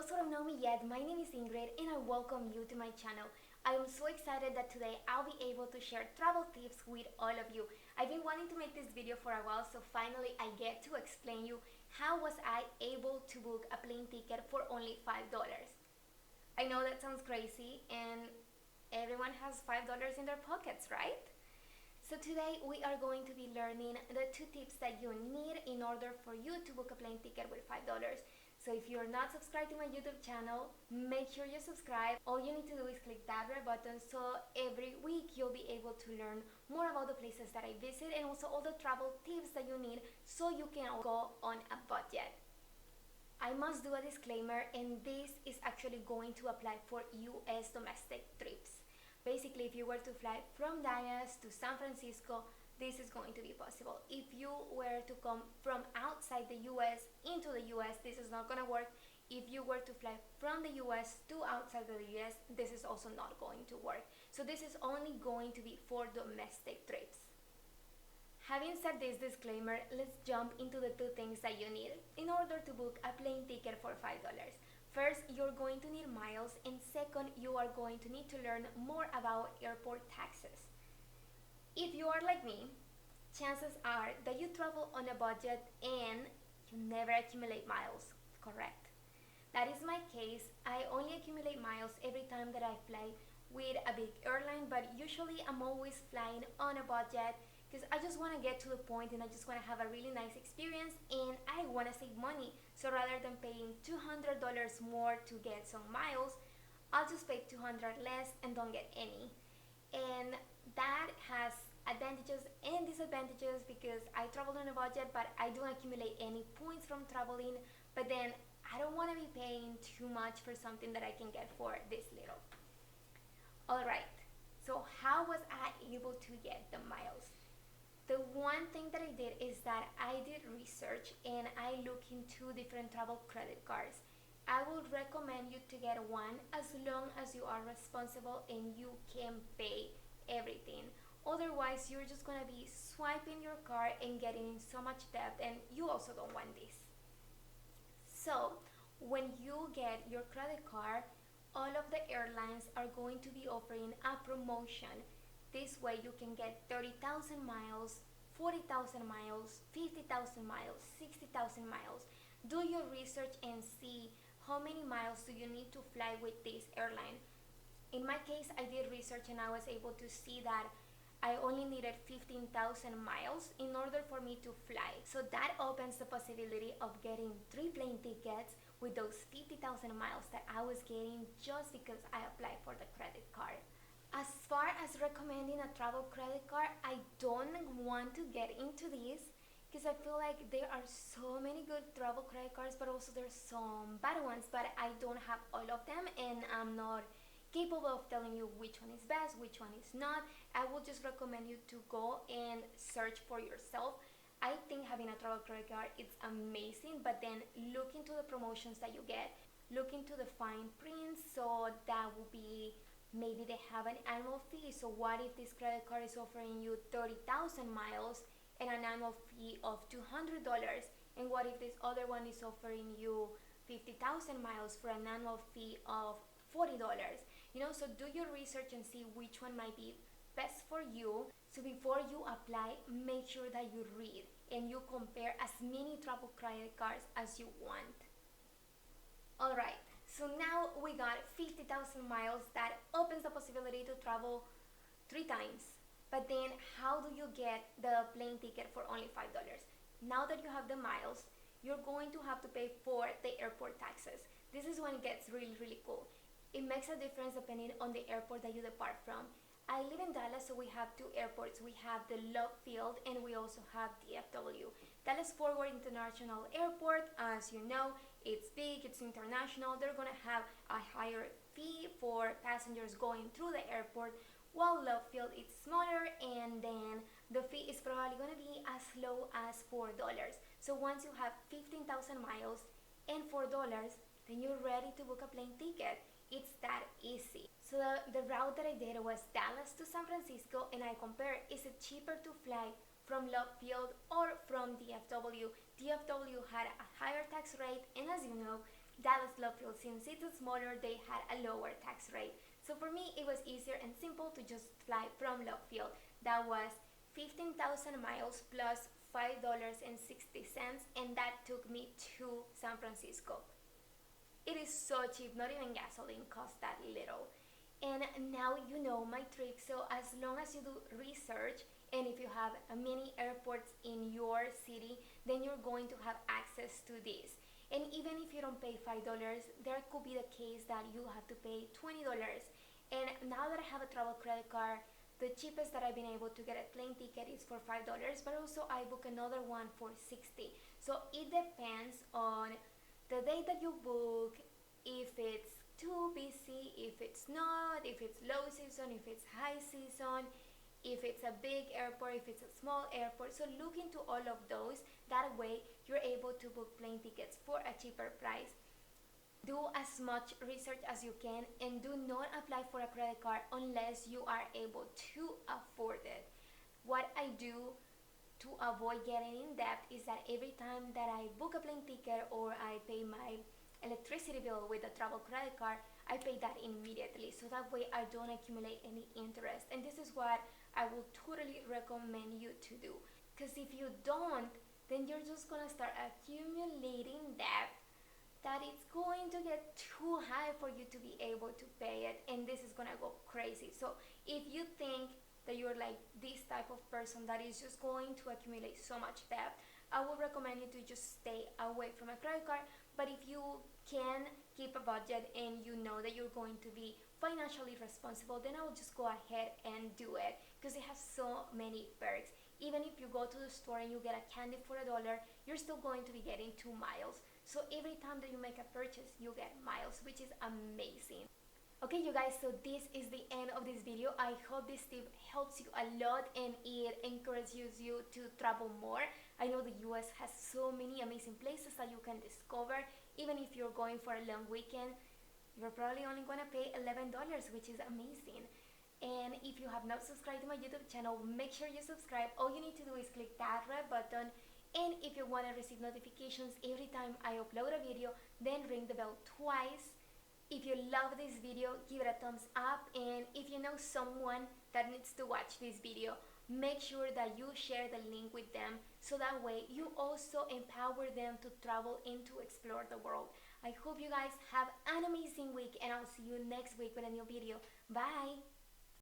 those who don't know me yet, my name is Ingrid and I welcome you to my channel. I am so excited that today I'll be able to share travel tips with all of you. I've been wanting to make this video for a while, so finally I get to explain you how was I able to book a plane ticket for only $5. I know that sounds crazy and everyone has $5 in their pockets, right? So today we are going to be learning the 2 tips that you need in order for you to book a plane ticket with $5. So if you're not subscribed to my YouTube channel, make sure you subscribe. All you need to do is click that red button so every week you'll be able to learn more about the places that I visit and also all the travel tips that you need so you can go on a budget. I must do a disclaimer, and this is actually going to apply for US domestic trips. Basically, if you were to fly from Dallas to San Francisco, this is going to be possible. If you were to come from outside the US into the US, this is not going to work. If you were to fly from the US to outside of the US, this is also not going to work. So this is only going to be for domestic trips. Having said this disclaimer, let's jump into the 2 things that you need in order to book a plane ticket for $5. First, you're going to need miles, and second, you are going to need to learn more about airport taxes. If you are like me, chances are that you travel on a budget and you never accumulate miles, correct? That is my case. I only accumulate miles every time that I fly with a big airline, but usually I'm always flying on a budget because I just want to get to the point and I just want to have a really nice experience and I want to save money. So rather than paying $200 more to get some miles, I'll just pay $200 less and don't get any. And that has advantages and disadvantages because I travel on a budget, but I don't accumulate any points from traveling. But then I don't want to be paying too much for something that I can get for this little. Alright, so how was I able to get the miles? The one thing that I did is that I did research and I looked into different travel credit cards. I would recommend you to get one as long as you are responsible and you can pay everything. Otherwise, you're just going to be swiping your card and getting in so much debt, and you also don't want this. So, when you get your credit card, all of the airlines are going to be offering a promotion. This way you can get 30,000 miles, 40,000 miles, 50,000 miles, 60,000 miles. Do your research and see how many miles do you need to fly with this airline. In my case, I did research and I was able to see that I only needed 15,000 miles in order for me to fly. So that opens the possibility of getting 3 plane tickets with those 50,000 miles that I was getting just because I applied for the credit card. As far as recommending a travel credit card, I don't want to get into this because I feel like there are so many good travel credit cards, but also there's some bad ones, but I don't have all of them and I'm not capable of telling you which one is best, which one is not. I will just recommend you to go and search for yourself. I think having a travel credit card is amazing, but then look into the promotions that you get. Look into the fine print, so that will be, maybe they have an annual fee. So what if this credit card is offering you 30,000 miles and an annual fee of $200? And what if this other one is offering you 50,000 miles for an annual fee of $40? So do your research and see which one might be best for you. So before you apply, make sure that you read and you compare as many travel credit cards as you want. Alright, so now we got 50,000 miles. That opens the possibility to travel 3 times. But then how do you get the plane ticket for only $5? Now that you have the miles, you're going to have to pay for the airport taxes. This is when it gets really, really cool. It makes a difference depending on the airport that you depart from. I live in Dallas, so we have 2 airports. We have the Love Field and we also have DFW. Dallas Fort Worth International Airport, as you know, it's big, it's international. They're going to have a higher fee for passengers going through the airport, while Love Field is smaller and then the fee is probably going to be as low as $4. So once you have 15,000 miles and $4, then you're ready to book a plane ticket. It's that easy. So the route that I did was Dallas to San Francisco, and I compared, is it cheaper to fly from Love Field or from DFW? DFW had a higher tax rate, and as you know, Dallas Love Field, since it's smaller, they had a lower tax rate. So for me, it was easier and simple to just fly from Love Field. That was 15,000 miles plus $5.60, and that took me to San Francisco. It is so cheap, not even gasoline costs that little. And now you know my trick, so as long as you do research and if you have many airports in your city, then you're going to have access to this. And even if you don't pay $5, there could be the case that you have to pay $20. And now that I have a travel credit card, the cheapest that I've been able to get a plane ticket is for $5, but also I book another one for $60. So it depends on the day that you book, if it's too busy, if it's not, if it's low season, if it's high season, if it's a big airport, if it's a small airport. So look into all of those. That way you're able to book plane tickets for a cheaper price. Do as much research as you can, and do not apply for a credit card unless you are able to afford it. What I do to avoid getting in debt is that every time that I book a plane ticket or I pay my electricity bill with a travel credit card, I pay that immediately, so that way I don't accumulate any interest. And this is what I will totally recommend you to do, because if you don't, then you're just gonna start accumulating debt that it's going to get too high for you to be able to pay it, and this is gonna go crazy. So if you think that you're like this type of person that is just going to accumulate so much debt, I would recommend you to just stay away from a credit card. But if you can keep a budget and you know that you're going to be financially responsible, then I would just go ahead and do it, because it has so many perks. Even if you go to the store and you get a candy for $1, you're still going to be getting 2 miles. So every time that you make a purchase, you get miles, which is amazing. Okay, you guys, so this is the end of this video. I hope this tip helps you a lot and it encourages you to travel more. I know the US has so many amazing places that you can discover. Even if you're going for a long weekend, you're probably only gonna pay $11, which is amazing. And if you have not subscribed to my YouTube channel, make sure you subscribe. All you need to do is click that red button. And if you want to receive notifications every time I upload a video, then ring the bell twice. If you love this video, give it a thumbs up. And if you know someone that needs to watch this video, make sure that you share the link with them, so that way you also empower them to travel and to explore the world. I hope you guys have an amazing week, and I'll see you next week with a new video. Bye!